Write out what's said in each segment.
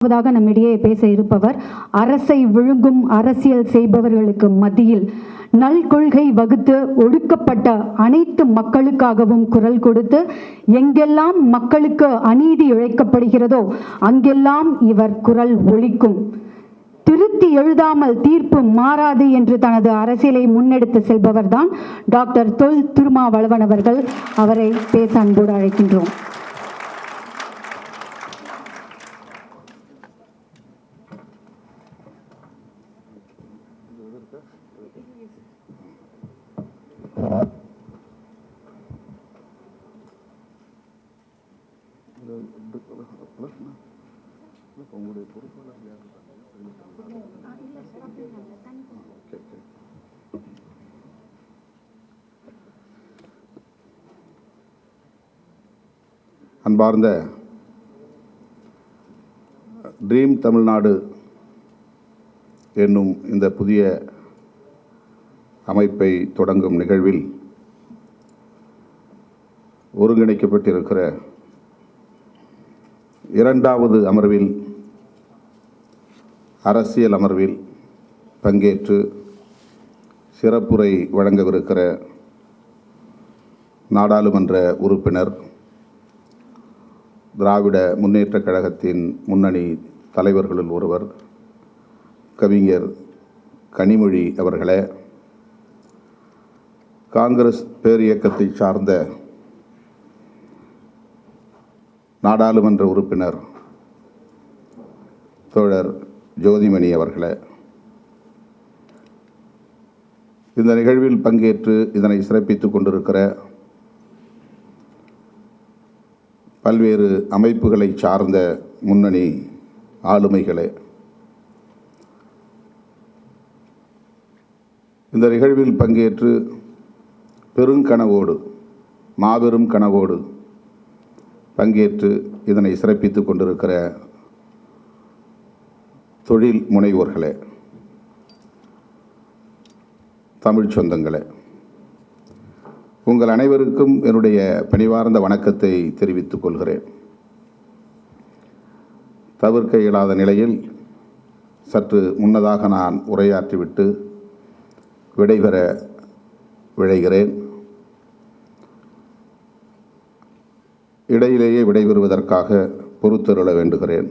நம்மிடையே பேச இருப்பவர் அரசை விழுங்கும் அரசியல் செய்பவர்களுக்கு மத்தியில் நல்கொள்கை வகுத்து ஒடுக்கப்பட்ட அனைத்து மக்களுக்காகவும் குரல் கொடுத்து எங்கெல்லாம் மக்களுக்கு அநீதி இழைக்கப்படுகிறதோ அங்கெல்லாம் இவர் குரல் ஒலிக்கும். திருத்தி எழுதாமல் தீர்ப்பு மாறாது என்று தனது அரசியலை முன்னெடுத்து செல்பவர்தான் டாக்டர் தொல் திருமாவளவன் அவர்கள். அவரை பேச அன்போடு அழைக்கின்றோம். அன்பார்ந்த ட்ரீம் தமிழ்நாடு என்னும் இந்த புதிய அமைப்பை தொடங்கும் நிகழ்வில் ஒருங்கிணைக்கப்பட்டிருக்கிற இரண்டாவது அமர்வில் அரசியல் அமர்வில் பங்கேற்று சிறப்புரை வழங்கவிருக்கிற நாடாளுமன்ற உறுப்பினர், திராவிட முன்னேற்றக் கழகத்தின் முன்னணி தலைவர்களுள் ஒருவர், கவிஞர் கனிமொழி அவர்களே, காங்கிரஸ் பேரியக்கத்தை சார்ந்த நாடாளுமன்ற உறுப்பினர் தோழர் ஜோதிமணி அவர்களே, இந்த நிகழ்வில் பங்கேற்று இதனை சிறப்பித்துக் கொண்டிருக்கிற பல்வேறு அமைப்புகளை சார்ந்த முன்னணி ஆளுமைகளே, இந்த நிகழ்வில் பங்கேற்று பெருங்கனவோடு, மாபெரும் கனவோடு பங்கேற்று இதனை சிறப்பித்துக் கொண்டிருக்கிற தொழில் முனைவோர்களே, தமிழ் சொந்தங்களே, உங்கள் அனைவருக்கும் என்னுடைய பணிவார்ந்த வணக்கத்தை தெரிவித்துக் கொள்கிறேன். தவிர்க்க இயலாத நிலையில் சற்று முன்னதாக நான் உரையாற்றிவிட்டு விடைபெற விழைகிறேன். இடையிலேயே விடைபெறுவதற்காக பொறுத்தருள வேண்டுகிறேன்.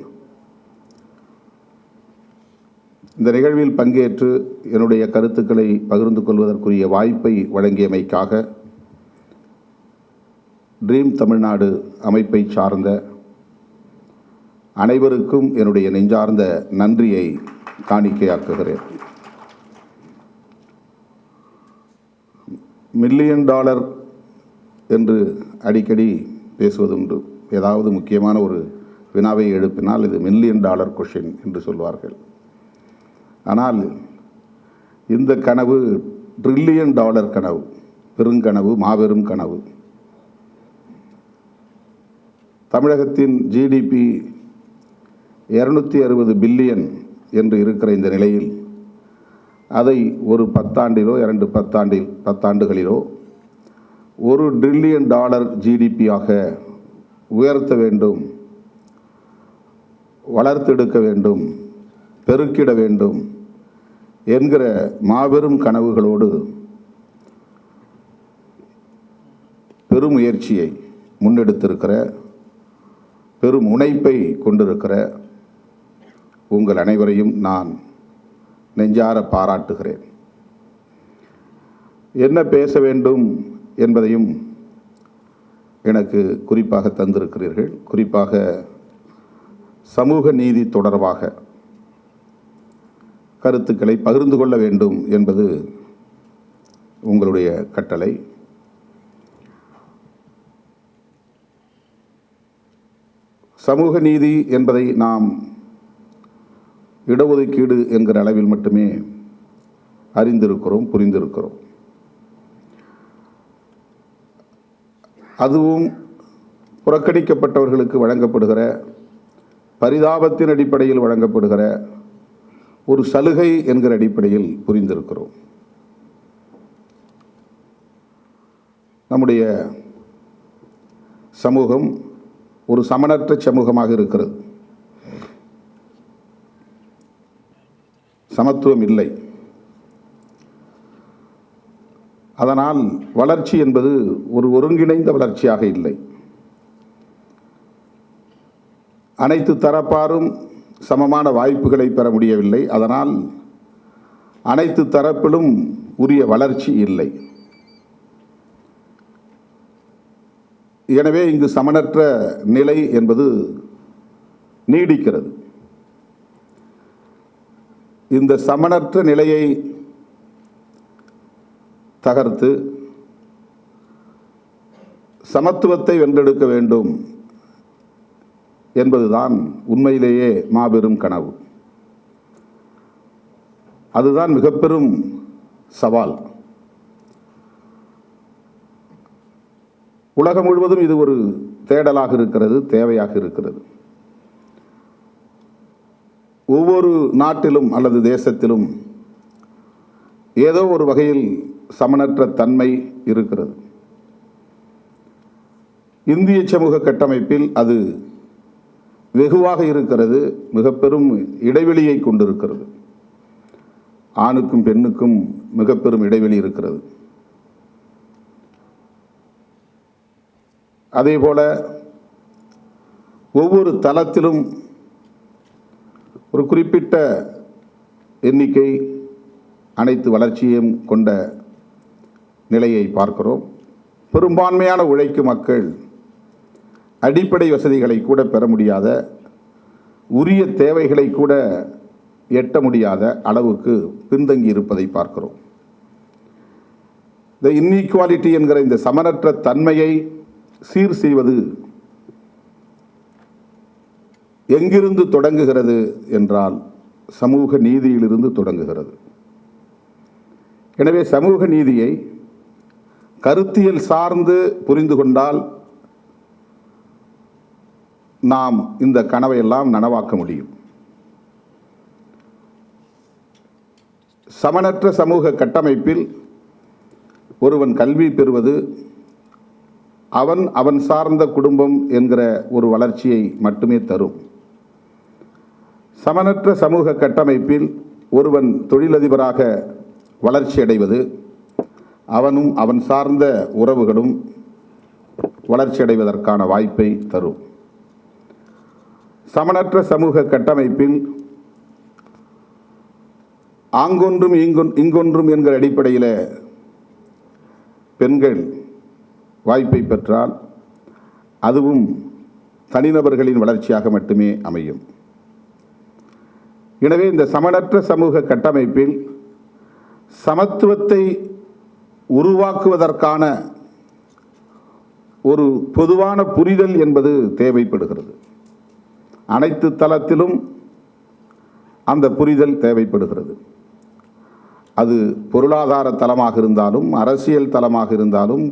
இந்த நிகழ்வில் பங்கேற்று என்னுடைய கருத்துக்களை பகிர்ந்து கொள்வதற்குரிய வாய்ப்பை வழங்கியமைக்காக ட்ரீம் தமிழ்நாடு அமைப்பை சார்ந்த அனைவருக்கும் என்னுடைய நெஞ்சார்ந்த நன்றியை காணிக்கையாக்குகிறேன். $1 மில்லியன் என்று அடிக்கடி பேசுவதுண்டு. ஏதாவது முக்கியமான ஒரு வினாவை எழுப்பினால் இது $1 மில்லியன் கொஷின் என்று சொல்வார்கள். ஆனால் இந்த கனவு $1 ட்ரில்லியன் கனவு, பெருங்கனவு, மாபெரும் கனவு. தமிழகத்தின் ஜிடிபி 260 பில்லியன் என்று இருக்கிற இந்த நிலையில் அதை ஒரு 10 ஆண்டிலோ 2 பத்தாண்டுகளிலோ $1 ட்ரில்லியன் ஜிடிபியாக உயர்த்த வேண்டும், வளர்த்தெடுக்க வேண்டும், பெருக்கிட வேண்டும் என்கிற மாபெரும் கனவுகளோடு பெருமுயற்சியை முன்னெடுத்திருக்கிற, பெரும் முனைப்பை கொண்டிருக்கிற உங்கள் அனைவரையும் நான் நெஞ்சார பாராட்டுகிறேன். என்ன பேச வேண்டும் என்பதையும் எனக்கு குறிப்பாக தந்திருக்கிறீர்கள். குறிப்பாக சமூக நீதி தொடர்பாக கருத்துக்களை பகிர்ந்து கொள்ள வேண்டும் என்பது உங்களுடைய கட்டளை. சமூக நீதி என்பதை நாம் இடஒதுக்கீடு என்கிற அளவில் மட்டுமே அறிந்திருக்கிறோம், புரிந்திருக்கிறோம். அதுவும் புறக்கணிக்கப்பட்டவர்களுக்கு வழங்கப்படுகிற, பரிதாபத்தின் அடிப்படையில் வழங்கப்படுகிற ஒரு சலுகை என்கிற அடிப்படையில் புரிந்திருக்கிறோம். நம்முடைய சமூகம் ஒரு சமனற்ற சமூகமாக இருக்கிறது. சமத்துவம் இல்லை. அதனால் வளர்ச்சி என்பது ஒரு ஒருங்கிணைந்த வளர்ச்சியாக இல்லை. அனைத்து தரப்பாரும் சமமான வாய்ப்புகளை பெற முடியவில்லை. அதனால் அனைத்து தரப்பிலும் உரிய வளர்ச்சி இல்லை. எனவே இங்கு சமனற்ற நிலை என்பது நீடிக்கிறது. இந்த சமனற்ற நிலையை தகர்த்து சமத்துவத்தை வென்றெடுக்க வேண்டும் என்பதுதான் உண்மையிலேயே மாபெரும் கனவு. அதுதான் மிக பெரும் சவால். உலகம் முழுவதும் இது ஒரு தேடலாக இருக்கிறது, தேவையாக இருக்கிறது. ஒவ்வொரு நாட்டிலும் அல்லது தேசத்திலும் ஏதோ ஒரு வகையில் சமனற்ற தன்மை இருக்கிறது. இந்திய சமூக கட்டமைப்பில் அது வெகுவாக இருக்கிறது, மிக பெரும் இடைவெளியை கொண்டிருக்கிறது. ஆணுக்கும் பெண்ணுக்கும் மிக பெரும் இடைவெளி இருக்கிறது. அதேபோல ஒவ்வொரு தளத்திலும் ஒரு குறிப்பிட்ட எண்ணிக்கை அனைத்து வளர்ச்சியையும் கொண்ட நிலையை பார்க்கிறோம். பெரும்பான்மையான உழைக்கும் மக்கள் அடிப்படை வசதிகளை கூட பெற முடியாத, உரிய தேவைகளை கூட எட்ட முடியாத அளவுக்கு பின்தங்கி இருப்பதை பார்க்கிறோம். இந்த இன்இக்வாலிட்டி என்கிற இந்த சமனற்ற தன்மையை சீர் செய்வது எங்கிருந்து தொடங்குகிறது என்றால் சமூக நீதியிலிருந்து தொடங்குகிறது. எனவே சமூக நீதியை கருத்தியல் சார்ந்து புரிந்து கொண்டால் நாம் இந்த கனவையெல்லாம் நனவாக்க முடியும். சமனற்ற சமூக கட்டமைப்பில் ஒருவன் கல்வி பெறுவது அவன் சார்ந்த குடும்பம் என்கிற ஒரு வளர்ச்சியை மட்டுமே தரும். சமனற்ற சமூக கட்டமைப்பில் ஒருவன் தொழிலதிபராக வளர்ச்சி அடைவது அவனும் அவன் சார்ந்த உறவுகளும் வளர்ச்சி அடைவதற்கான வாய்ப்பை தரும். சமனற்ற சமூக கட்டமைப்பில் ஆங்கொன்றும் இங்கொன்றும் என்கிற அடிப்படையில் பெண்கள் வாய்ப்பை பெற்றால் அதுவும் தனிநபர்களின் வளர்ச்சியாக மட்டுமே அமையும். எனவே இந்த சமனற்ற சமூக கட்டமைப்பில் சமத்துவத்தை உருவாக்குவதற்கான ஒரு பொதுவான புரிதல் என்பது தேவைப்படுகிறது. அனைத்து தளத்திலும் அந்த புரிதல் தேவைப்படுகிறது. அது பொருளாதார தளமாக இருந்தாலும், அரசியல் தளமாக இருந்தாலும்,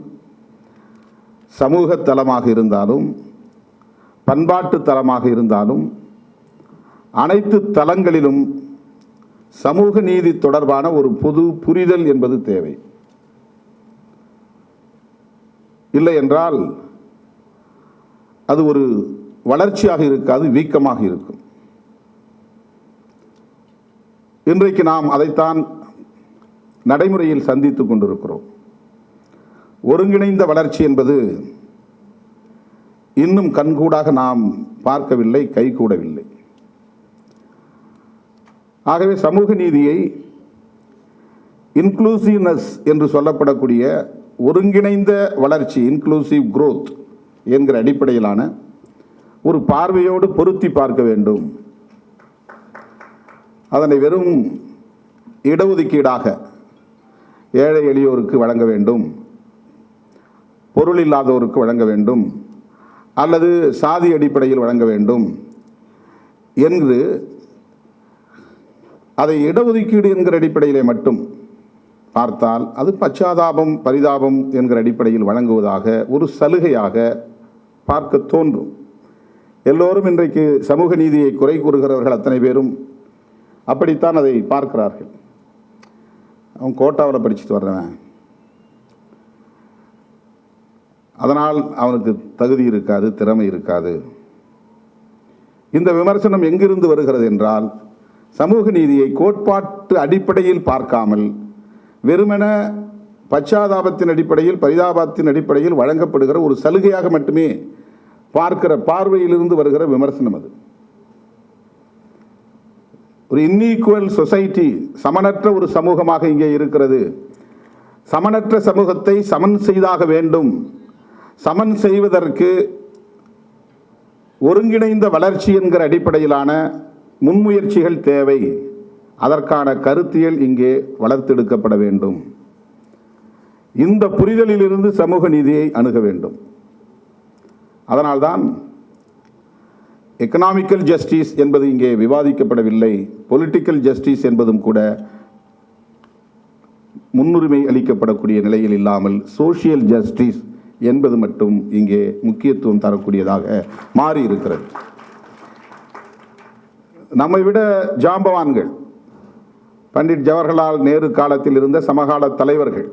சமூக தளமாக இருந்தாலும், பண்பாட்டு தளமாக இருந்தாலும், அனைத்து தளங்களிலும் சமூக நீதி தொடர்பான ஒரு பொது புரிதல் என்பது தேவை. இல்லை என்றால் அது ஒரு வளர்ச்சியாக இருக்காது, வீக்கமாக இருக்கும். இன்றைக்கு நாம் அதைத்தான் நடைமுறையில் சந்தித்துக் கொண்டிருக்கிறோம். ஒருங்கிணைந்த வளர்ச்சி என்பது இன்னும் கண்கூடாக நாம் பார்க்கவில்லை, கைகூடவில்லை. ஆகவே சமூக நீதியை இன்க்ளூசிவ்னஸ் என்று சொல்லப்படக்கூடிய ஒருங்கிணைந்த வளர்ச்சி, இன்க்ளூசிவ் growth என்கிற அடிப்படையிலான ஒரு பார்வையோடு பொருத்தி பார்க்க வேண்டும். அதனை வெறும் இடஒதுக்கீடாக ஏழை எளியோருக்கு வழங்க வேண்டும், பொருள் இல்லாதோருக்கு வழங்க வேண்டும், அல்லது சாதி அடிப்படையில் வழங்க வேண்டும் என்று அதை இடஒதுக்கீடு என்கிற அடிப்படையிலே மட்டும் பார்த்தால் அது பச்சாதாபம், பரிதாபம் என்கிற அடிப்படையில் வழங்குவதாக, ஒரு சலுகையாக பார்க்க தோன்றும். எல்லோரும் இன்றைக்கு சமூக நீதியை குறை கூறுகிறவர்கள் அத்தனை பேரும் அப்படித்தான் அதை பார்க்கிறார்கள். அவன் கோட்டாவில் படிச்சுட்டு வர்றவன், அதனால் அவனுக்கு தகுதி இருக்காது, திறமை இருக்காது. இந்த விமர்சனம் எங்கிருந்து வருகிறது என்றால் சமூக நீதியை கோட்பாட்டு அடிப்படையில் பார்க்காமல் வெறுமன பச்சாதாபத்தின் அடிப்படையில், பரிதாபத்தின் அடிப்படையில் வழங்கப்படுகிற ஒரு சலுகையாக மட்டுமே பார்க்கிற பார்வையிலிருந்து வருகிற விமர்சனம் அது. ஒரு இன்ஈக்குவல் சொசைட்டி, சமனற்ற ஒரு சமூகமாக இங்கே இருக்கிறது. சமனற்ற சமூகத்தை சமன் செய்தாக வேண்டும். சமன் செய்வதற்கு ஒருங்கிணைந்த வளர்ச்சி என்கிற அடிப்படையிலான முன்முயற்சிகள் தேவை. அதற்கான கருத்தியல் இங்கே வளர்த்தெடுக்கப்பட வேண்டும். இந்த புரிதலிலிருந்து சமூக நீதியை அணுக வேண்டும். அதனால்தான் எக்கனாமிக்கல் ஜஸ்டிஸ் என்பது இங்கே விவாதிக்கப்படவில்லை. பொலிட்டிக்கல் ஜஸ்டிஸ் என்பதும் கூட முன்னுரிமை அளிக்கப்படக்கூடிய நிலையில் இல்லாமல் சோஷியல் ஜஸ்டிஸ் என்பது மட்டும் இங்கே முக்கியத்துவம் தரக்கூடியதாக மாறி இருக்கிறது. நம்மை விட ஜாம்பவான்கள், பண்டிட் ஜவஹர்லால் நேரு காலத்தில் இருந்த சமகால தலைவர்கள்,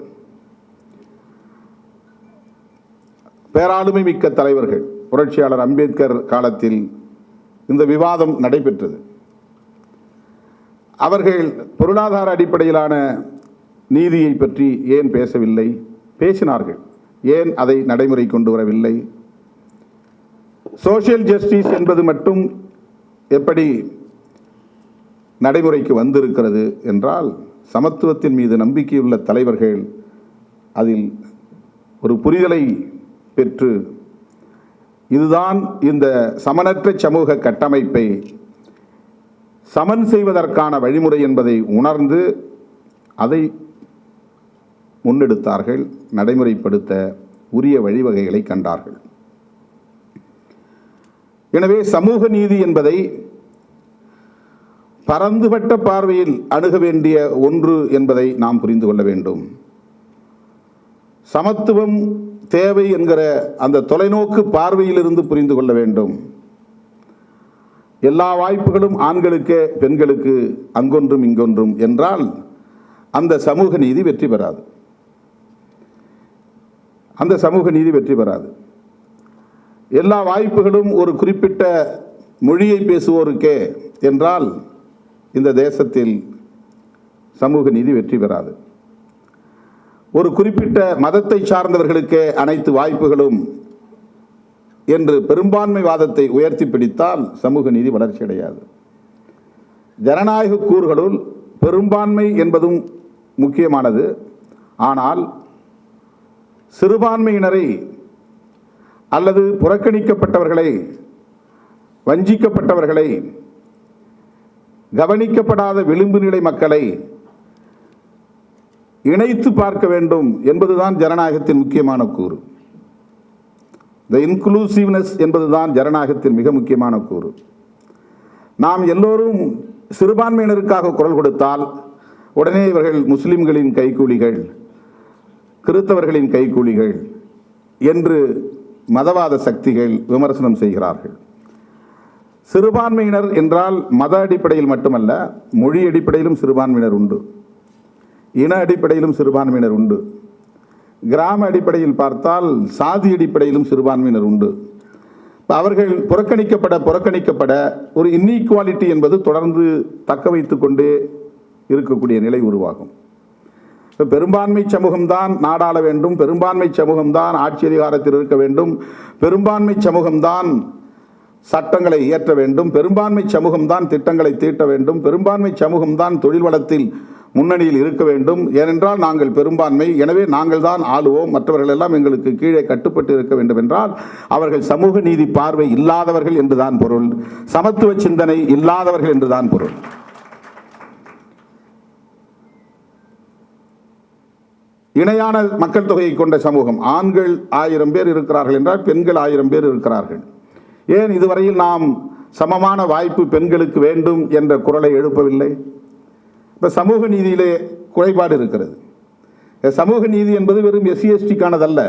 பேராளுமை மிக்க தலைவர்கள், புரட்சியாளர் அம்பேத்கர் காலத்தில் இந்த விவாதம் நடைபெற்றது. அவர்கள் பொருளாதார அடிப்படையிலான நீதியை பற்றி ஏன் பேசவில்லை? பேசினார்கள். ஏன் அதை நடைமுறை கொண்டு வரவில்லை? சோஷியல் ஜஸ்டிஸ் என்பது மட்டும் எப்படி நடைமுறைக்கு வந்திருக்கிறது என்றால், சமத்துவத்தின் மீது நம்பிக்கையுள்ள தலைவர்கள் அதில் ஒரு புரிதலை பெற்று இதுதான் இந்த சமனற்ற சமூக கட்டமைப்பை சமன் செய்வதற்கான வழிமுறை என்பதை உணர்ந்து அதை முன்னெடுத்தார்கள். நடைமுறைப்படுத்த உரிய வழிவகைகளை கண்டார்கள். எனவே சமூக நீதி என்பதை பரந்துபட்ட பார்வையில் அணுக வேண்டிய ஒன்று என்பதை நாம் புரிந்து கொள்ள வேண்டும். சமத்துவம் தேவை என்கிற அந்த தொலைநோக்கு பார்வையிலிருந்து புரிந்து கொள்ள வேண்டும். எல்லா வாய்ப்புகளும் ஆண்களுக்கே, பெண்களுக்கு அங்கொன்றும் இங்கொன்றும் என்றால் அந்த சமூக நீதி வெற்றி பெறாது. அந்த சமூக நீதி வெற்றி பெறாது. எல்லா வாய்ப்புகளும் ஒரு குறிப்பிட்ட மொழியை பேசுவோருக்கே என்றால் இந்த தேசத்தில் சமூக நீதி வெற்றி பெறாது. ஒரு குறிப்பிட்ட மதத்தை சார்ந்தவர்களுக்கே அனைத்து வாய்ப்புகளும் என்று பெரும்பான்மைவாதத்தை உயர்த்தி பிடித்தால் சமூக நீதி வளர்ச்சி அடையாது. ஜனநாயக கூறுகளுள் பெரும்பான்மை என்பதும் முக்கியமானது. ஆனால் சிறுபான்மையினரை அல்லது புறக்கணிக்கப்பட்டவர்களை, வஞ்சிக்கப்பட்டவர்களை, கவனிக்கப்படாத விளிம்பு நிலை மக்களை இணைத்து பார்க்க வேண்டும் என்பதுதான் ஜனநாயகத்தின் முக்கியமான கூறு. த இன்க்ளூசிவ்னஸ் என்பதுதான் ஜனநாயகத்தின் மிக முக்கியமான கூறு. நாம் எல்லோரும் சிறுபான்மையினருக்காக குரல் கொடுத்தால் உடனே இவர்கள் முஸ்லிம்களின் கைக்கூலிகள், கிறிஸ்தவர்களின் கைக்கூலிகள் என்று மதவாத சக்திகள் விமர்சனம் செய்கிறார்கள். சிறுபான்மையினர் என்றால் மத அடிப்படையில் மட்டுமல்ல, மொழி அடிப்படையிலும் சிறுபான்மையினர் உண்டு, இன அடிப்படையிலும் சிறுபான்மையினர் உண்டு, கிராம அடிப்படையில் பார்த்தால் சாதி அடிப்படையிலும் சிறுபான்மையினர் உண்டு. அவர்கள் புறக்கணிக்கப்பட ஒரு இன்இக்வாலிட்டி என்பது தொடர்ந்து தக்க வைத்து கொண்டே இருக்கக்கூடிய நிலை உருவாகும். பெரும்பான்மை சமூகம்தான் நாடாள வேண்டும், பெரும்பான்மை சமூகம்தான் ஆட்சி அதிகாரத்தில் இருக்க வேண்டும், பெரும்பான்மை சமூகம்தான் சட்டங்களை இயற்ற வேண்டும், பெரும்பான்மை சமூகம்தான் திட்டங்களை தீட்ட வேண்டும், பெரும்பான்மை சமூகம்தான் தொழில் வளத்தில் முன்னணியில் இருக்க வேண்டும். ஏனென்றால் நாங்கள் பெரும்பான்மை, எனவே நாங்கள் தான் ஆளுவோம், மற்றவர்கள் எல்லாம் எங்களுக்கு கீழே கட்டுப்பட்டு இருக்க வேண்டும் என்றால் அவர்கள் சமூக நீதி பார்வை இல்லாதவர்கள் என்றுதான் பொருள், சமத்துவ சிந்தனை இல்லாதவர்கள் என்றுதான் பொருள். இணையான மக்கள் தொகையை கொண்ட சமூகம், ஆண்கள் 1000 பேர் இருக்கிறார்கள் என்றால் பெண்கள் 1000 பேர் இருக்கிறார்கள். ஏன் இதுவரையில் நாம் சமமான வாய்ப்பு பெண்களுக்கு வேண்டும் என்ற குரலை எழுப்பவில்லை? இப்போ சமூக நீதியிலே குறைபாடு இருக்கிறது. சமூக நீதி என்பது வெறும் SC/ST-க்கானதல்ல.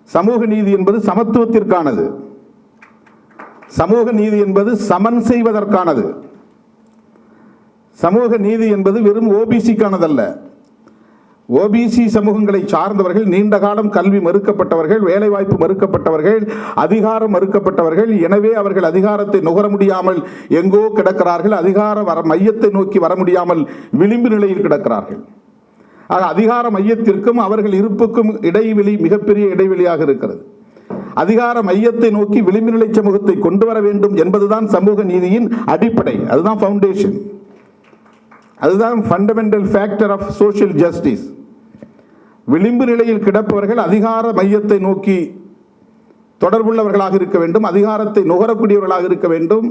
சமூக நீதி என்பது சமத்துவத்திற்கானது. சமூக நீதி என்பது சமன் செய்வதற்கானது. சமூக நீதி என்பது வெறும் OBC-க்கானதல்ல. ஓபிசி சமூகங்களை சார்ந்தவர்கள், நீண்ட காலம் கல்வி மறுக்கப்பட்டவர்கள், வேலைவாய்ப்பு மறுக்கப்பட்டவர்கள், அதிகாரம் மறுக்கப்பட்டவர்கள். எனவே அவர்கள் அதிகாரத்தை நுகர முடியாமல் எங்கோ கிடக்கிறார்கள். அதிகார மையத்தை நோக்கி வர முடியாமல் விளிம்பு நிலையில் கிடக்கிறார்கள். ஆக அதிகார மையத்திற்கும் அவர்கள் இருப்புக்கும் இடைவெளி மிகப்பெரிய இடைவெளியாக இருக்கிறது. அதிகார மையத்தை நோக்கி விளிம்பு நிலை சமூகத்தை கொண்டு வர வேண்டும் என்பதுதான் சமூக நீதியின் அடிப்படை. அதுதான் ஃபவுண்டேஷன், அதுதான் fundamental factor of social justice. விளிம்பு நிலையில் கிடப்பவர்கள் அதிகார மையத்தை நோக்கி தொடர்புள்ளவர்களாக இருக்க வேண்டும், அதிகாரத்தை நுகரக்கூடியவர்களாக இருக்க வேண்டும்,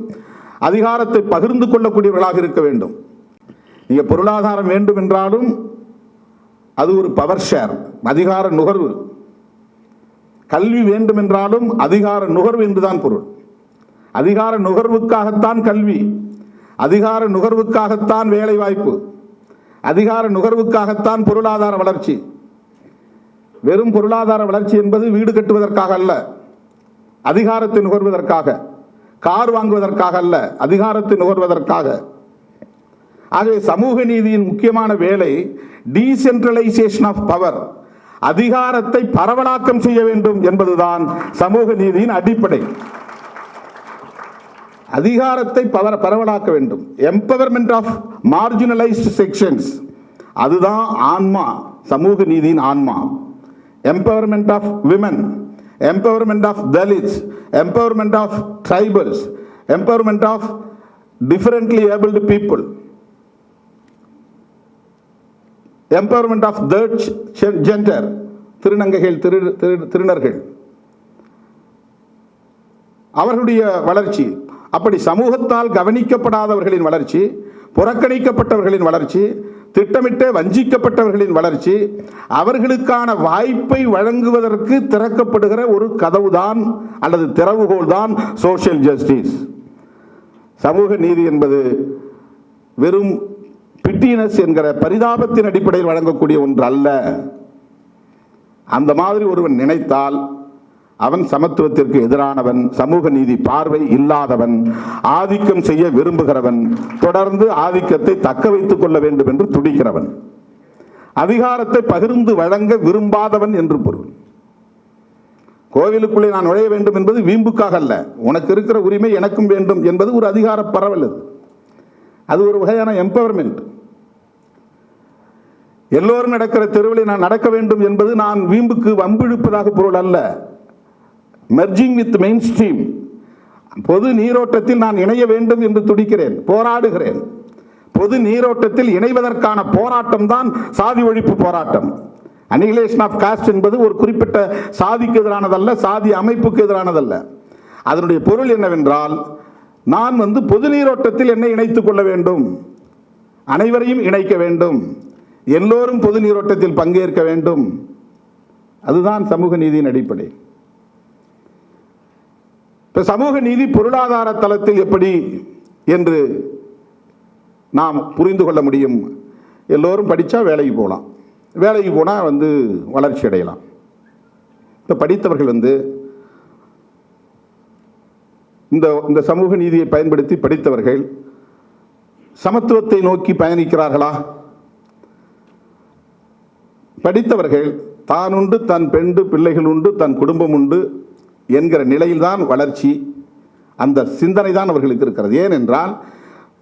அதிகாரத்தை பகிர்ந்து கொள்ளக்கூடியவர்களாக இருக்க வேண்டும். நீங்க பொருளாதாரம் வேண்டும் என்றாலும் அது ஒரு பவர் ஷேர், அதிகார நுகர்வு. கல்வி வேண்டும் என்றாலும் அதிகார நுகர்வு என்றுதான் பொருள். அதிகார நுகர்வுக்காகத்தான் கல்வி, அதிகார நுகர்வுக்காகத்தான் வேலை வாய்ப்பு, அதிகார நுகர்வுக்காகத்தான் பொருளாதார வளர்ச்சி. வெறும் பொருளாதார வளர்ச்சி என்பது வீடு கட்டுவதற்காக அல்ல, அதிகாரத்தை நுகர்வதற்காக. கார் வாங்குவதற்காக அல்ல, அதிகாரத்தை நுகர்வதற்காக. ஆகவே சமூக நீதியின் முக்கியமான வேலை டீசென்ட்ரலைசேஷன் ஆஃப் பவர், அதிகாரத்தை பரவலாக்கம் செய்ய வேண்டும் என்பதுதான் சமூக நீதியின் அடிப்படை. அதிகாரத்தை பரவலாக்க வேண்டும். எம்பவர்மெண்ட் ஆஃப் மார்ஜினலைஸ்டு செக்ஷன்ஸ், அதுதான் ஆன்மா, சமூக நீதியின் ஆன்மா. Empowerment of women, empowerment of Dalits, empowerment of tribals, empowerment of differently abled people, empowerment of third gender, திருநங்கைகள், திருநர்கள், அவர்களுடைய வளர்ச்சி. அப்படி சமூகத்தால் கவனிக்கப்படாதவர்களின் வளர்ச்சி, புறக்கணிக்கப்பட்டவர்களின் வளர்ச்சி, திட்டமிட்டு வஞ்சிக்கப்பட்டவர்களின் வளர்ச்சி, அவர்களுக்கான வாய்ப்பை வழங்குவதற்கு திறக்கப்படுகிற ஒரு கதவுதான் அல்லது திறவுகோல் தான் சோஷியல் ஜஸ்டிஸ். சமூக நீதி என்பது வெறும் பிட்டினஸ் என்கிற பரிதாபத்தின் அடிப்படையில் வழங்கக்கூடிய ஒன்று அல்ல. அந்த மாதிரி ஒருவன் நினைத்தால் அவன் சமத்துவத்திற்கு எதிரானவன், சமூக நீதி பார்வை இல்லாதவன், ஆதிக்கம் செய்ய விரும்புகிறவன், தொடர்ந்து ஆதிக்கத்தை தக்க வைத்துக் கொள்ள வேண்டும் என்று துடிக்கிறவன், அதிகாரத்தை பகிர்ந்து வழங்க விரும்பாதவன் என்று பொருள். கோவிலுக்குள்ளே நான் நுழைய வேண்டும் என்பது வீம்புக்காக அல்ல, உனக்கு இருக்கிற உரிமை எனக்கும் வேண்டும் என்பது ஒரு அதிகார பரவல். அது ஒரு வகையான எம்பவர்மெண்ட். எல்லோரும் நடக்கிற தெருவில் நான் நடக்க வேண்டும் என்பது நான் வீம்புக்கு வம்பிழுப்பதாக பொருள் அல்ல. மெர்ஜிங் வித் மெயின் ஸ்ட்ரீம், பொது நீரோட்டத்தில் நான் இணைய வேண்டும் என்று துடிக்கிறேன், போராடுகிறேன். பொது நீரோட்டத்தில் இணைவதற்கான போராட்டம் தான் சாதி ஒழிப்பு போராட்டம். அனிகிலேஷன் ஆஃப் காஸ்ட் என்பது ஒரு குறிப்பிட்ட சாதிக்கு எதிரானதல்ல, சாதி அமைப்புக்கு எதிரானதல்ல. அதனுடைய பொருள் என்னவென்றால், நான் பொது நீரோட்டத்தில் என்னை இணைத்துக் கொள்ள வேண்டும், அனைவரையும் இணைக்க வேண்டும், எல்லோரும் பொது நீரோட்டத்தில் பங்கேற்க வேண்டும். அதுதான் சமூக நீதியின் அடிப்படை. இப்ப சமூக நீதி பொருளாதார தளத்தில் எப்படி என்று நாம் புரிந்து கொள்ள முடியும்? எல்லோரும் படித்தா வேலைக்கு போகலாம், வேலைக்கு போனால் வளர்ச்சி அடையலாம். இப்போ படித்தவர்கள் இந்த சமூக நீதியை பயன்படுத்தி படித்தவர்கள் சமத்துவத்தை நோக்கி பயணிக்கிறார்களா? படித்தவர்கள் தான் உண்டு, தன் பெண்டு பிள்ளைகள் உண்டு, தன் குடும்பம் உண்டு என்கிற நிலையில்தான் வளர்ச்சி, அந்த சிந்தனை தான் அவர்களுக்கு இருக்கிறது. ஏனென்றால்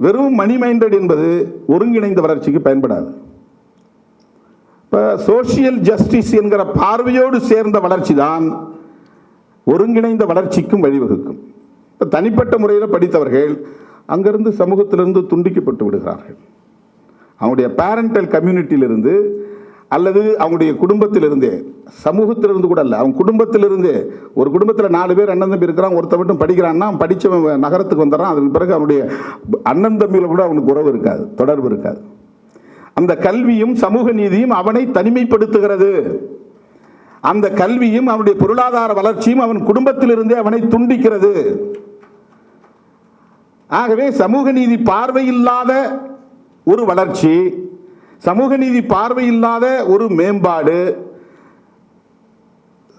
வெறும் மணி மைண்டட் என்பது ஒருங்கிணைந்த வளர்ச்சிக்கு பயன்படாது. இப்போ சோஷியல் ஜஸ்டிஸ் என்கிற பார்வையோடு சேர்ந்த வளர்ச்சி தான் ஒருங்கிணைந்த வளர்ச்சிக்கும் வழிவகுக்கும். இப்போ தனிப்பட்ட முறையில் படித்தவர்கள் அங்கிருந்து சமூகத்திலிருந்து துண்டிக்கப்பட்டு விடுகிறார்கள். அவங்களுடைய பேரண்டல் கம்யூனிட்டியிலிருந்து அல்லது அவங்களுடைய குடும்பத்திலிருந்தே, சமூகத்திலிருந்து கூட அல்ல, அவங்க குடும்பத்திலிருந்தே. ஒரு குடும்பத்தில் 4 பேர் அண்ணன் தம்பி இருக்கிறான், ஒருத்த மட்டும் படிக்கிறான்னா படித்தவன் நகரத்துக்கு வந்துடுறான். அதன் பிறகு அவனுடைய அண்ணன் தம்பியில் கூட அவனுக்கு உறவு இருக்காது, தொடர்பு இருக்காது. அந்த கல்வியும் சமூக நீதியும் அவனை தனிமைப்படுத்துகிறது. அந்த கல்வியும் அவனுடைய பொருளாதார வளர்ச்சியும் அவன் குடும்பத்திலிருந்தே அவனை துண்டிக்கிறது. ஆகவே சமூக நீதி பார்வையில்லாத ஒரு வளர்ச்சி, சமூக நீதி பார்வையில்லாத ஒரு மேம்பாடு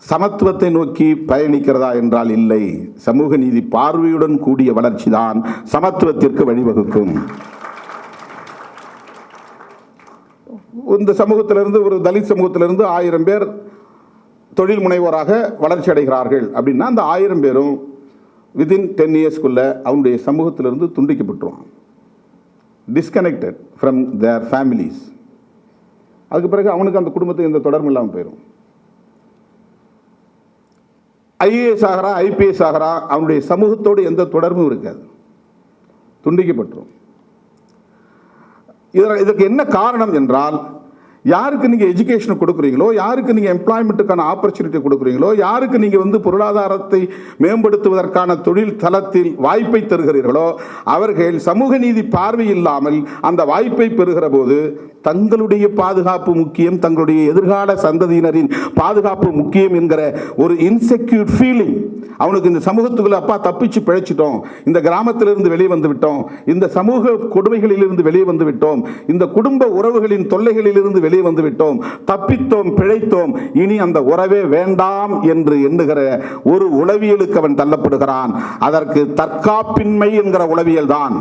சமத்துவத்தை நோக்கி பயணிக்கிறதா என்றால் இல்லை. சமூக நீதி பார்வையுடன் கூடிய வளர்ச்சி தான் சமத்துவத்திற்கு வழிவகுக்கும். இந்த சமூகத்திலிருந்து, ஒரு தலித் சமூகத்திலிருந்து 1000 பேர் தொழில் முனைவோராக வளர்ச்சி அடைகிறார்கள் அப்படின்னா அந்த 1000 பேரும் வித்தின் 10 இயர்ஸ்க்குள்ள அவனுடைய சமூகத்திலிருந்து துண்டிக்கப்பட்டுருவான், டிஸ்கனெக்டட் ஃப்ரம் தேர் ஃபேமிலிஸ். அதுக்கு பிறகு அவனுக்கு அந்த குடும்பத்துக்கு எந்த தொடர்பும் இல்லாமல் போயிடும். ஐஏஎஸ் ஆகிறா, ஐபிஎஸ் ஆகிறா, அவனுடைய சமூகத்தோடு எந்த தொடர்பும் இருக்காது, துண்டிக்கப்பட்டுரும். இதற்கு என்ன காரணம் என்றால், யாருக்கு நீங்கள் எஜுகேஷன் கொடுக்குறீங்களோ, யாருக்கு நீங்கள் எம்ப்ளாய்மெண்ட்டுக்கான ஆப்பர்ச்சுனிட்டி கொடுக்குறீங்களோ, யாருக்கு நீங்கள் பொருளாதாரத்தை மேம்படுத்துவதற்கான தொழில் தளத்தில் வாய்ப்பை தருகிறீர்களோ, அவர்கள் சமூக நீதி பார்வை இல்லாமல் அந்த வாய்ப்பை பெறுகிற போது தங்களுடைய பாதுகாப்பு முக்கியம், தங்களுடைய எதிர்கால சந்ததியினரின் பாதுகாப்பு முக்கியம் என்கிற ஒரு இன்செக்யூர் ஃபீலிங் அவனுக்கு இந்த சமூகத்துக்குள்ள, அப்பா தப்பிச்சு பிழைச்சிட்டோம், இந்த கிராமத்திலிருந்து வெளியே வந்து விட்டோம், இந்த சமூக கொடுமைகளிலிருந்து வெளியே வந்து விட்டோம், இந்த குடும்ப உறவுகளின் தொல்லைகளிலிருந்து வெளியே வந்து விட்டோம், தப்பித்தோம், பிழைத்தோம், இனி அந்த உறவே வேண்டாம் என்று எண்ணுகிற ஒரு உளவியலுக்கு அவன் தள்ளப்படுகிறான். அதற்கு தற்காப்பின்மை என்கிற உளவியல் தான்.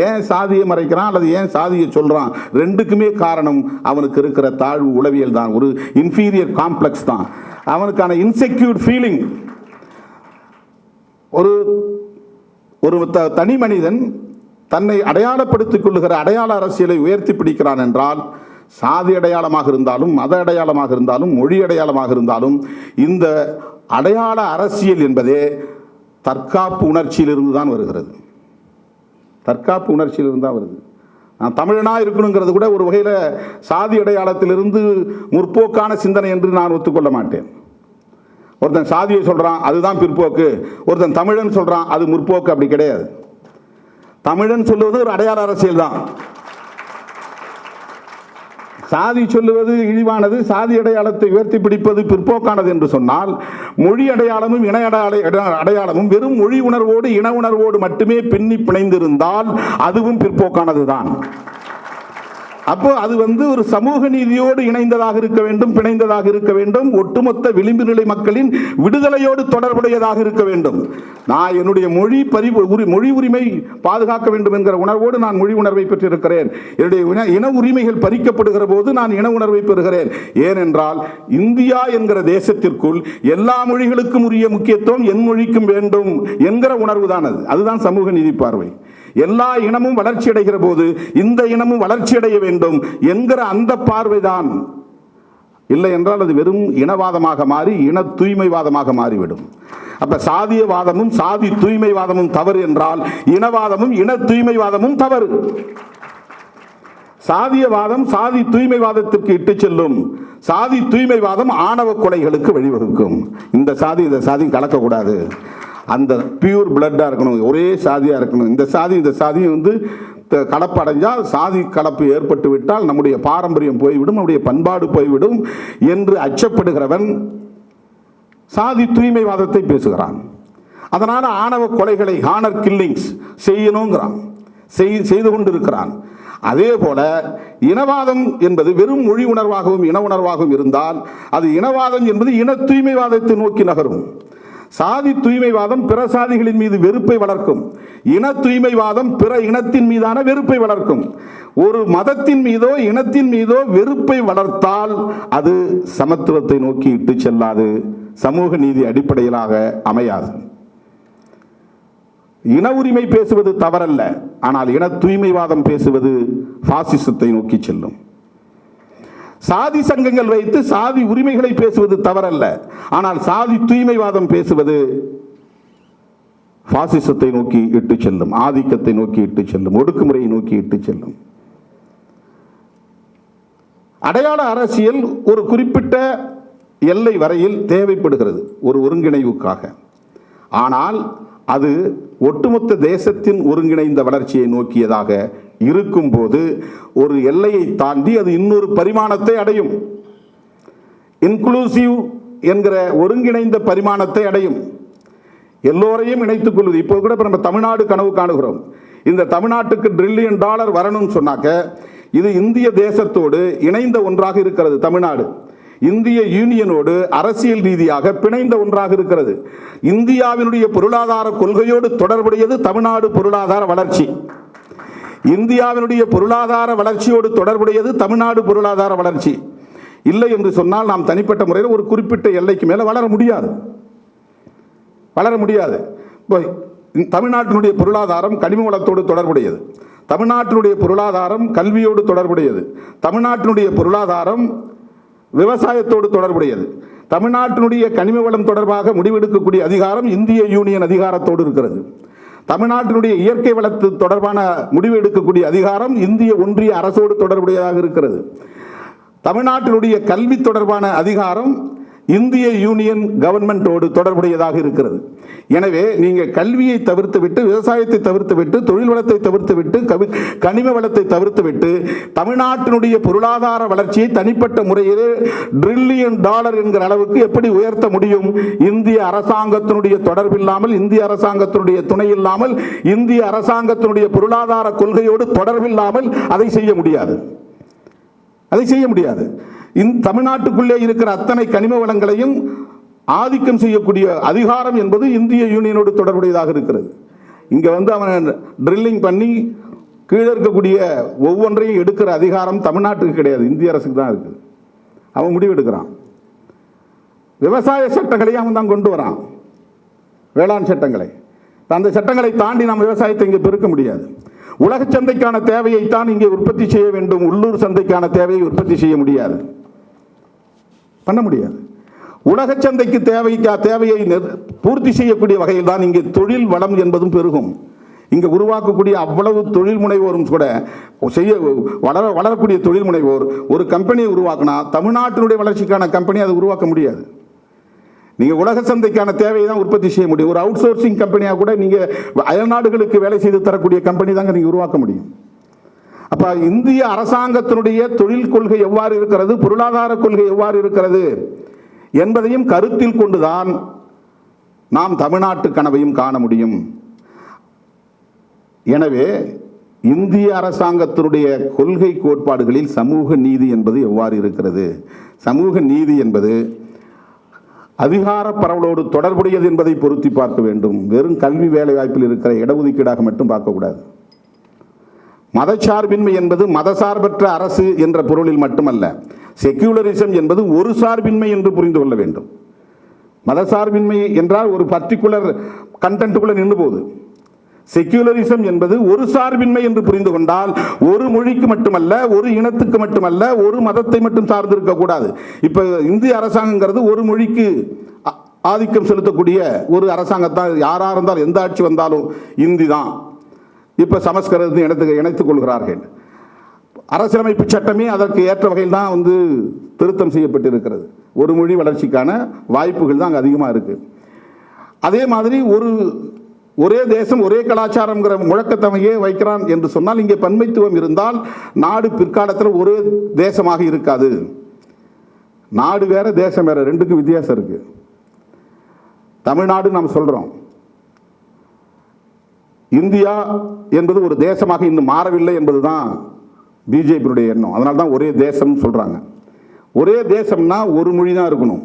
ஏன் சாதியை மறைக்கிறான் அல்லது ஏன் சாதியை சொல்றான்? ரெண்டுக்குமே காரணம் அவனுக்கு இருக்கிற தாழ்வு உளவியல் தான், ஒரு இன்ஃபீரியர் காம்ப்ளெக்ஸ் தான், அவனுக்கான இன்செக்யூர் ஃபீலிங். ஒரு தனி மனிதன் தன்னை அடையாளப்படுத்திக் கொள்ளுகிற அடையாள அரசியலை உயர்த்தி பிடிக்கிறான் என்றால், சாதி அடையாளமாக இருந்தாலும், மத அடையாளமாக இருந்தாலும், மொழி அடையாளமாக இருந்தாலும், இந்த அடையாள அரசியல் என்பதே தற்காப்பு உணர்ச்சியிலிருந்து தான் வருகிறது. தற்காப்பு உணர்ச்சியிலிருந்து தான் வருது. நான் தமிழனாக இருக்கணுங்கிறது கூட ஒரு வகையில் சாதி அடையாளத்திலிருந்து முற்போக்கான சிந்தனை என்று நான் ஒத்துக்கொள்ள மாட்டேன். ஒருத்தன் சாதியை சொல்கிறான், அதுதான் பிற்போக்கு. ஒருத்தன் தமிழன் சொல்கிறான், அது முற்போக்கு. அப்படி கிடையாது. தமிழன் சொல்லுவது ஒரு அடையாள அரசியல் தான். சாதி சொல்லுவது இழிவானது, சாதி அடையாளத்தை உயர்த்தி பிடிப்பது பிற்போக்கானது என்று சொன்னால், மொழி அடையாளமும் இன அடையாளமும் வெறும் மொழி உணர்வோடு இன உணர்வோடு மட்டுமே பின்னி பிணைந்திருந்தால் அதுவும் பிற்போக்கானது தான். அப்போ அது ஒரு சமூக நீதியோடு இணைந்ததாக இருக்க வேண்டும், பிணைந்ததாக இருக்க வேண்டும், ஒட்டுமொத்த விளிம்பு நிலை மக்களின் விடுதலையோடு தொடர்புடையதாக இருக்க வேண்டும். நான் என்னுடைய மொழி உரிமை பாதுகாக்க வேண்டும் என்கிற உணர்வோடு நான் மொழி உணர்வை பெற்றிருக்கிறேன். என்னுடைய இன உரிமைகள் பறிக்கப்படுகிற போது நான் இன உணர்வை பெறுகிறேன். ஏனென்றால் இந்தியா என்கிற தேசத்திற்குள் எல்லா மொழிகளுக்கும் உரிய முக்கியத்துவம் என் மொழிக்கும் வேண்டும் என்கிற உணர்வு தான் அது. அதுதான் சமூக நீதி பார்வை. எல்லா இனமும் வளர்ச்சி அடைகிற போது இந்த இனமும் வளர்ச்சி அடைய வேண்டும் என்கிற அந்த பார்வைதான். இல்லை என்றால் அது வெறும் இனவாதமாக மாறி இன தூய்மைவாதமாக மாறிவிடும். அப்ப சாதியவாதமும் சாதி தூய்மைவாதமும் தவறு என்றால் இனவாதமும் இன தூய்மைவாதமும் தவறு. சாதியவாதம் சாதி தூய்மைவாதத்திற்கு இட்டு செல்லும். சாதி தூய்மைவாதம் ஆணவ கொலைகளுக்கு வழிவகுக்கும். இந்த சாதி கலக்கக்கூடாது, அந்த பியூர் பிளட்டாக இருக்கணும், ஒரே சாதியாக இருக்கணும். இந்த சாதி கலப்படைஞ்சால், சாதி கலப்பு ஏற்பட்டு விட்டால் நம்முடைய பாரம்பரியம் போய்விடும், நம்முடைய பண்பாடு போய்விடும் என்று அச்சப்படுகிறவன் சாதி தூய்மைவாதத்தை பேசுகிறான். அதனால ஆணவ கொலைகளை, ஹானர் கில்லிங்ஸ் செய்யணுங்கிறான், செய்து கொண்டிருக்கிறான். அதே போல இனவாதம் என்பது வெறும் மொழி உணர்வாகவும் இன உணர்வாகவும் இருந்தால் அது இனவாதம் என்பது இன தூய்மைவாதத்தை நோக்கி நகரும். சாதி தூய்மைவாதம் பிற சாதிகளின் மீது வெறுப்பை வளர்க்கும். இன தூய்மைவாதம் பிற இனத்தின் மீதான வெறுப்பை வளர்க்கும். ஒரு மதத்தின் மீதோ இனத்தின் மீதோ வெறுப்பை வளர்த்தால் அது சமத்துவத்தை நோக்கி இட்டு செல்லாது, சமூக நீதி அடிப்படையிலாக அமையாது. இன உரிமை பேசுவது தவறல்ல, ஆனால் இன தூய்மைவாதம் பேசுவது பாசிசத்தை நோக்கி செல்லும். சாதி சங்கங்கள் வைத்து சாதி உரிமைகளை பேசுவது தவறல்ல, ஆனால் சாதி தூய்மைவாதம் பேசுவது பாசிசத்தை நோக்கி இட்டு செல்லும், ஆதிக்கத்தை நோக்கி இட்டு செல்லும், ஒடுக்குமுறையை நோக்கி இட்டு செல்லும். அடையாள அரசியல் ஒரு குறிப்பிட்ட எல்லை வரையில் தேவைப்படுகிறது ஒரு ஒருங்கிணைவுக்காக. ஆனால் அது ஒட்டுமொத்த தேசத்தின் ஒருங்கிணைந்த வளர்ச்சியை நோக்கியதாக இருக்கும்போது ஒரு எல்லையை தாண்டி அது இன்னொரு பரிமாணத்தை அடையும். இன்க்ளூசிவ் என்கிற ஒருங்கிணைந்த பரிமாணத்தை அடையும். எல்லோரையும் இணைத்துக் கொள்வது. இப்போ கூட நம்ம தமிழ்நாடு கனவு காணுகிறோம். இந்த தமிழ்நாட்டுக்கு $1 trillion வரணும்னு சொன்னாக்க இது இந்திய தேசத்தோடு இணைந்த ஒன்றாக இருக்கிறது. தமிழ்நாடு இந்திய யூனியனோடு அரசியல் ரீதியாக பிணைந்த ஒன்றாக இருக்கிறது. இந்தியாவினுடைய பொருளாதார கொள்கையோடு தொடர்புடையது தமிழ்நாடு பொருளாதார வளர்ச்சி. இந்தியாவினுடைய பொருளாதார வளர்ச்சியோடு தொடர்புடையது தமிழ்நாடு பொருளாதார வளர்ச்சி. இல்லை என்று சொன்னால் நாம் தனிப்பட்ட முறையில் ஒரு குறிப்பிட்ட எல்லைக்கு மேலே வளர முடியாது. இப்போ தமிழ்நாட்டினுடைய பொருளாதாரம் கனிம வளத்தோடு தொடர்புடையது, தமிழ்நாட்டினுடைய பொருளாதாரம் கல்வியோடு தொடர்புடையது, தமிழ்நாட்டினுடைய பொருளாதாரம் விவசாயத்தோடு தொடர்புடையது. தமிழ்நாட்டினுடைய கனிம வளம் தொடர்பாக முடிவெடுக்கக்கூடிய அதிகாரம் இந்திய யூனியன் அதிகாரத்தோடு இருக்கிறது. தமிழ்நாட்டினுடைய இயற்கை வளத்து தொடர்பான முடிவு எடுக்கக்கூடிய அதிகாரம் இந்திய ஒன்றிய அரசோடு தொடர்புடையதாக இருக்கிறது. தமிழ்நாட்டினுடைய கல்வி தொடர்பான அதிகாரம் இந்திய யூனியன் கவர்மெண்டோடு தொடர்புடையதாக இருக்கிறது. எனவே நீங்கள் கல்வியை தவிர்த்துவிட்டு, விவசாயத்தை தவிர்த்துவிட்டு, தொழில் வளத்தை தவிர்த்துவிட்டு, கனிம வளத்தை தவிர்த்துவிட்டு தமிழ்நாட்டினுடைய பொருளாதார வளர்ச்சியை தனிப்பட்ட முறையில் $1 trillion என்கிற அளவுக்கு எப்படி உயர்த்த முடியும்? இந்திய அரசாங்கத்தினுடைய தொடர்பில்லாமல், இந்திய அரசாங்கத்தினுடைய துணை இல்லாமல், இந்திய அரசாங்கத்தினுடைய பொருளாதார கொள்கையோடு தொடர்பில்லாமல் அதை செய்ய முடியாது. தமிழ்நாட்டுக்குள்ளே இருக்கிற அத்தனை கனிம வளங்களையும் ஆதிக்கம் செய்யக்கூடிய அதிகாரம் என்பது இந்திய யூனியனோடு தொடர்புடையதாக இருக்கிறது. இங்கே அவன் ட்ரில்லிங் பண்ணி கீழே இருக்கக்கூடிய ஒவ்வொன்றையும் எடுக்கிற அதிகாரம் தமிழ்நாட்டுக்கு கிடையாது, இந்திய அரசுக்கு தான் இருக்குது. அவன் முடிவு எடுக்கிறான். விவசாய சட்டங்களையும் அவன் தான் கொண்டு வரான், வேளாண் சட்டங்களை. அந்த சட்டங்களை தாண்டி நாம் விவசாயத்தை இங்கே பெருக்க முடியாது. உலக சந்தைக்கான தேவையைத்தான் இங்கே உற்பத்தி செய்ய வேண்டும், உள்ளூர் சந்தைக்கான தேவையை உற்பத்தி செய்ய முடியாது, பண்ண முடியாது. உலக சந்தைக்கு தேவையை பூர்த்தி செய்யக்கூடிய வகையில் தான் இங்கே தொழில் வளம் என்பதும் பெருகும். இங்கே உருவாக்கக்கூடிய அவ்வளவு தொழில் முனைவோரும் கூட வளரக்கூடிய தொழில் முனைவோர் ஒரு கம்பெனியை உருவாக்கினா தமிழ்நாட்டினுடைய வளர்ச்சிக்கான கம்பெனி அதை உருவாக்க முடியாது. நீங்கள் உலக சந்தைக்கான தேவையை தான் உற்பத்தி செய்ய முடியும். ஒரு அவுட் சோர்சிங் கம்பெனியாக கூட நீங்கள் அயல்நாடுகளுக்கு வேலை செய்து தரக்கூடிய கம்பெனி தாங்க நீங்கள் உருவாக்க முடியும். அப்போ இந்திய அரசாங்கத்தினுடைய தொழில் கொள்கை எவ்வாறு இருக்கிறது, பொருளாதார கொள்கை எவ்வாறு இருக்கிறது என்பதையும் கருத்தில் கொண்டுதான் நாம் தமிழ்நாட்டு கனவையும் காண முடியும். எனவே இந்திய அரசாங்கத்தினுடைய கொள்கை கோட்பாடுகளில் சமூக நீதி என்பது எவ்வாறு இருக்கிறது? சமூக நீதி என்பது அதிகார பரவலோடு தொடர்புடையது என்பதை பொருத்தி பார்க்க வேண்டும். வெறும் கல்வி வேலை வாய்ப்பில் இருக்கிற இடஒதுக்கீடாக மட்டும் பார்க்கக்கூடாது. மதச்சார்பின்மை என்பது மதசார்பற்ற அரசு என்ற பொருளில் மட்டுமல்ல. செக்யூலரிசம் என்பது ஒரு சார்பின்மை என்று புரிந்து கொள்ள வேண்டும். மதசார்பின்மை என்றால் ஒரு பர்டிகுலர் கண்டென்ட்டுக்குள்ள நின்று போகுது. செக்யூலரிசம் என்பது ஒரு சார்பின்மை என்று புரிந்து கொண்டால் ஒரு மொழிக்கு மட்டுமல்ல, ஒரு இனத்துக்கு மட்டுமல்ல, ஒரு மதத்தை மட்டும் சார்ந்து இருக்கக்கூடாது. இப்போ இந்திய அரசாங்கங்கிறது ஒரு மொழிக்கு ஆதிக்கம் செலுத்தக்கூடிய ஒரு அரசாங்கத்தான். யாராக இருந்தாலும், எந்த ஆட்சி வந்தாலும் இந்தி தான். இப்போ சமஸ்கிருதத்தை இணைத்துக் கொள்கிறார்கள். அரசியலமைப்பு சட்டமே அதற்கு ஏற்ற வகையில் தான் திருத்தம் செய்யப்பட்டிருக்கிறது. ஒரு மொழி வளர்ச்சிக்கான வாய்ப்புகள் தான் அங்கே அதிகமாக இருக்குது. அதே மாதிரி ஒரே தேசம் ஒரே கலாச்சாரம்ங்கிற முழக்கத்தமையே வைக்கிறான் என்று சொன்னால் இங்கே பன்மைத்துவம் இருந்தால் நாடு பிற்காலத்தில் ஒரே தேசமாக இருக்காது. நாடு வேற, தேசம் வேற, ரெண்டுக்கும் வித்தியாசம் இருக்கு. தமிழ்நாடு நாம் சொல்றோம், இந்தியா என்பது ஒரு தேசமாக இன்னும் மாறவில்லை என்பதுதான் பிஜேபியுடைய எண்ணம். அதனால தான் ஒரே தேசம் சொல்றாங்க. ஒரே தேசம்னா ஒரு மொழி தான் இருக்கணும்,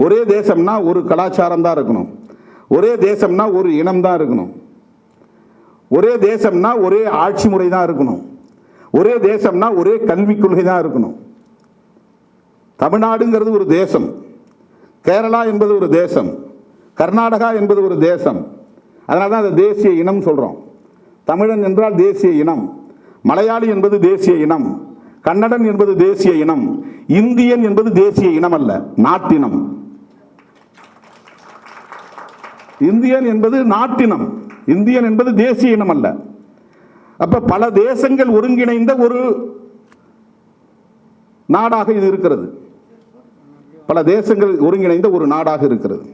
ஒரே தேசம்னா ஒரு கலாச்சாரம் தான் இருக்கணும், ஒரே தேசம்னா ஒரு இனம் தான் இருக்கணும், ஒரே தேசம்னா ஒரே ஆட்சி முறை தான் இருக்கணும், ஒரே தேசம்னா ஒரே கல்விக் கொள்கை தான் இருக்கணும். தமிழ்நாடுங்கிறது ஒரு தேசம், கேரளா என்பது ஒரு தேசம், கர்நாடகா என்பது ஒரு தேசம். அதனால தான் அதை தேசிய இனம் சொல்கிறோம். தமிழன் என்றால் தேசிய இனம், மலையாளி என்பது தேசிய இனம், கன்னடன் என்பது தேசிய இனம், இந்தியன் என்பது தேசிய இனம் அல்ல, நாட்டினம். இந்தியன் என்பது நாட்டினம், இந்தியன் என்பது தேசிய இனம் அல்ல. அப்ப பல தேசங்கள் ஒருங்கிணைந்த ஒரு நாடாக இது இருக்கிறது. பல தேசங்கள் ஒருங்கிணைந்த ஒரு நாடாக இருக்கிறது.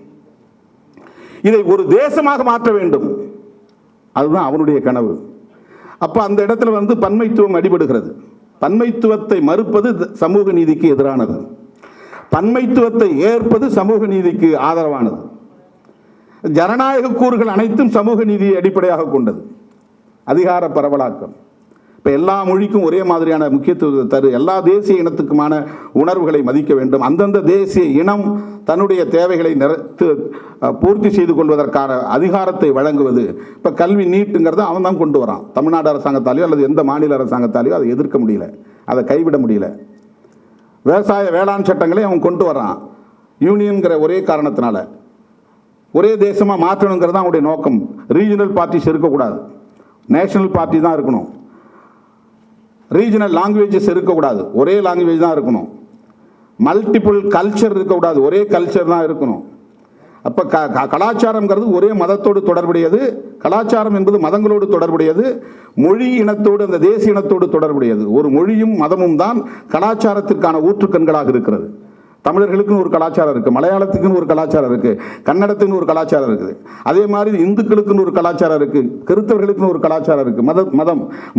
இதை ஒரு தேசமாக மாற்ற வேண்டும், அதுதான் அவனுடைய கனவு. அப்ப அந்த இடத்துல பன்மைத்துவம் அடிபடுகிறது. பன்மைத்துவத்தை மறுப்பது சமூக நீதிக்கு எதிரானது, பன்மைத்துவத்தை ஏற்பது சமூக நீதிக்கு ஆதரவானது. ஜனநாயக கூறுகள் அனைத்தும் சமூக நீதியை அடிப்படையாக கொண்டது. அதிகார பரவலாக்கம், இப்போ எல்லா மொழிக்கும் ஒரே மாதிரியான முக்கியத்துவத்தை தரு, எல்லா தேசிய இனத்துக்குமான உணர்வுகளை மதிக்க வேண்டும். அந்தந்த தேசிய இனம் தன்னுடைய தேவைகளை பூர்த்தி செய்து கொள்வதற்கான அதிகாரத்தை வழங்குவது. இப்போ கல்வி நீட்டுங்கிறத அவன் தான் கொண்டு வரான். தமிழ்நாடு அரசாங்கத்தாலேயோ அல்லது எந்த மாநில அரசாங்கத்தாலேயோ அதை எதிர்க்க முடியல, அதை கைவிட முடியல. விவசாய வேளாண் சட்டங்களை அவன் கொண்டு வரான். யூனியன்கிற ஒரே காரணத்தினால ஒரே தேசமாக மாற்றணுங்கிறது தான் அவனுடைய நோக்கம். ரீஜனல் பார்ட்டிஸ் இருக்கக்கூடாது, நேஷனல் பார்ட்டி தான் இருக்கணும். ரீஜனல் லாங்குவேஜஸ் இருக்கக்கூடாது, ஒரே லாங்குவேஜ் தான் இருக்கணும். மல்டிபிள் கல்ச்சர் இருக்கக்கூடாது, ஒரே கல்ச்சர் தான் இருக்கணும். அப்போ கலாச்சாரங்கிறது ஒரே மதத்தோடு தொடர்புடையது. கலாச்சாரம் என்பது மதங்களோடு தொடர்புடையது. மொழி இனத்தோடு, அந்த தேசிய இனத்தோடு தொடர்புடையது. ஒரு மொழியும் மதமும் தான் கலாச்சாரத்திற்கான ஊற்றுக்கண்களாக இருக்கிறது. தமிழர்களுக்குன்னு ஒரு கலாச்சாரம் இருக்குது, மலையாளத்துக்குன்னு ஒரு கலாச்சாரம் இருக்குது, கன்னடத்துக்குன்னு ஒரு கலாச்சாரம் இருக்குது. அதே மாதிரி இந்துக்களுக்குன்னு ஒரு கலாச்சாரம் இருக்குது, கிறிஸ்தவர்களுக்குன்னு ஒரு கலாச்சாரம் இருக்குது.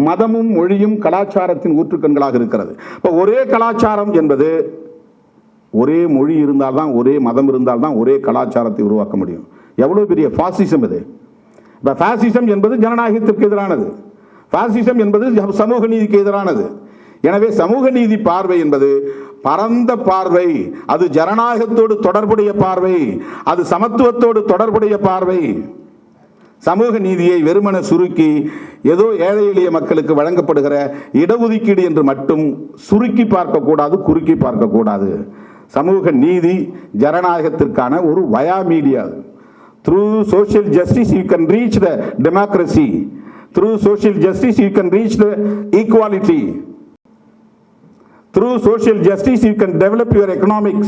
மதமும் மொழியும் கலாச்சாரத்தின் ஊற்றுக்கண்களாக இருக்கிறது. இப்போ ஒரே கலாச்சாரம் என்பது, ஒரே மொழி இருந்தால்தான், ஒரே மதம் இருந்தால்தான் ஒரே கலாச்சாரத்தை உருவாக்க முடியும். எவ்வளோ பெரிய பாசிசம் இது! இப்போ பாசிசம் என்பது ஜனநாயகத்திற்கு எதிரானது, பாசிசம் என்பது சமூக நீதிக்கு எதிரானது. எனவே சமூக நீதி பார்வை என்பது பரந்த பார்வை, அது ஜனநாயகத்தோடு தொடர்புடைய பார்வை, அது சமத்துவத்தோடு தொடர்புடைய பார்வை. சமூக நீதியை வெறுமன சுருக்கி ஏதோ ஏழை எளிய மக்களுக்கு வழங்கப்படுகிற இடஒதுக்கீடு என்று மட்டும் சுருக்கி பார்க்கக்கூடாது, குறுக்கி பார்க்கக்கூடாது. சமூக நீதி ஜனநாயகத்திற்கான ஒரு via media. Through social justice you can reach the democracy, through social justice you can reach the equality, through social justice you can develop your economics.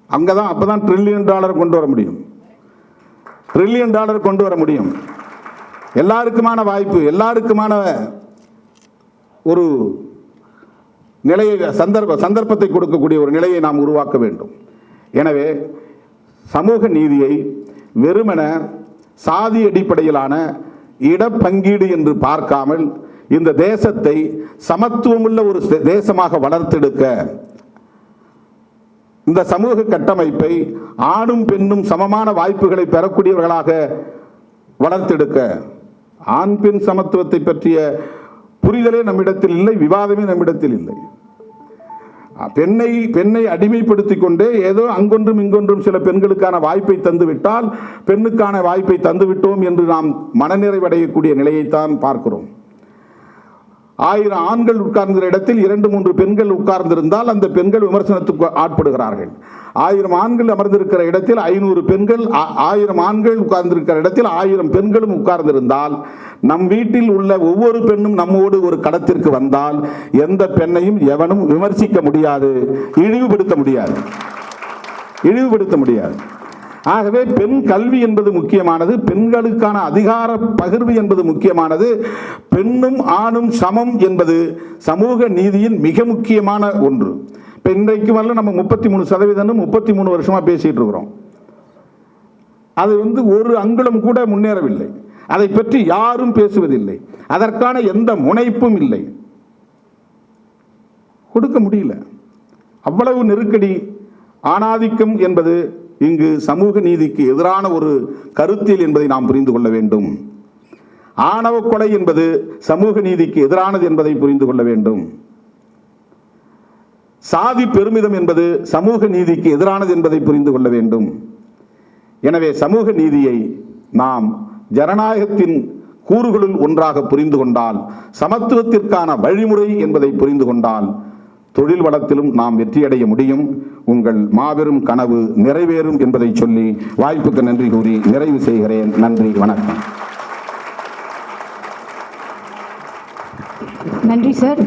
அங்கதான் அப்பதான் $1 trillion கொண்டு வர முடியும், $1 trillion கொண்டு வர முடியும். எல்லாருக்குமான வாய்ப்பு, எல்லாருக்குமான ஒரு நிலையை, சந்தர்ப்பத்தை கொடுக்கக்கூடிய ஒரு நிலையை நாம் உருவாக்க வேண்டும். எனவே சமூக நீதியை வெறுமன சாதி அடிப்படையிலான இடப்பங்கீடு என்று பார்க்காமல் இந்த தேசத்தை சமத்துவமுள்ள ஒரு தேசமாக வளர்த்தெடுக்க, இந்த சமூக கட்டமைப்பை ஆணும் பெண்ணும் சமமான வாய்ப்புகளை பெறக்கூடியவர்களாக வளர்த்தெடுக்க, ஆண் பெண் சமத்துவத்தை பற்றிய புரிதலே நம்மிடத்தில் இல்லை, விவாதமே நம்மிடத்தில் இல்லை. பெண்ணை அடிமைப்படுத்திக் கொண்டே ஏதோ அங்கொன்றும் இங்கொன்றும் சில பெண்களுக்கான வாய்ப்பை தந்துவிட்டால், பெண்ணுக்கான வாய்ப்பை தந்துவிட்டோம் என்று நாம் மனநிறைவடையக்கூடிய நிலையைத்தான் பார்க்கிறோம். 1000 ஆண்கள் உட்கார்ந்த இடத்தில் 2-3 பெண்கள் உட்கார்ந்திருந்தால் அந்த பெண்கள் விமர்சனத்துக்கு ஆட்படுகிறார்கள். 1000 ஆண்கள் அமர்ந்திருக்கிற இடத்தில் 500 பெண்கள், 1000 ஆண்கள் உட்கார்ந்திருக்கிற இடத்தில் 1000 பெண்களும் உட்கார்ந்திருந்தால், நம் வீட்டில் உள்ள ஒவ்வொரு பெண்ணும் நம்மோடு ஒரு களத்திற்கு வந்தால் எந்த பெண்ணையும் எவனும் விமர்சிக்க முடியாது, இழிவுபடுத்த முடியாது. ஆகவே பெண் கல்வி என்பது முக்கியமானது, பெண்களுக்கான அதிகார பகிர்வு என்பது முக்கியமானது. பெண்ணும் ஆணும் சமம் என்பது சமூக நீதியின் மிக முக்கியமான ஒன்று. இப்போ இன்றைக்கு வரல நம்ம 33% 33 வருஷமா பேசிட்டு இருக்கிறோம். அது ஒரு அங்குலம் கூட முன்னேறவில்லை. அதை பற்றி யாரும் பேசுவதில்லை. அதற்கான எந்த முனைப்பும் இல்லை, கொடுக்க முடியல. அவ்வளவு நெருக்கடி. ஆணாதிக்கம் என்பது இங்கு சமூக நீதிக்கு எதிரான ஒரு கருத்தியல் என்பதை நாம் புரிந்து கொள்ள வேண்டும். ஆணவ கொலை என்பது சமூக நீதிக்கு எதிரானது என்பதை புரிந்து கொள்ள வேண்டும். சாதி பெருமிதம் என்பது சமூக நீதிக்கு எதிரானது என்பதை புரிந்து கொள்ள வேண்டும். எனவே சமூக நீதியை நாம் ஜனநாயகத்தின் கூறுகளுள் ஒன்றாக புரிந்து கொண்டால், சமத்துவத்திற்கான வழிமுறை என்பதை புரிந்து கொண்டால், தொழில் வளத்திலும் நாம் வெற்றியடைய முடியும். உங்கள் மாபெரும் கனவு நிறைவேறும் என்பதை சொல்லி வாய்ப்புக்கு நன்றி கூறி நிறைவு செய்கிறேன். நன்றி, வணக்கம். நன்றி சார்.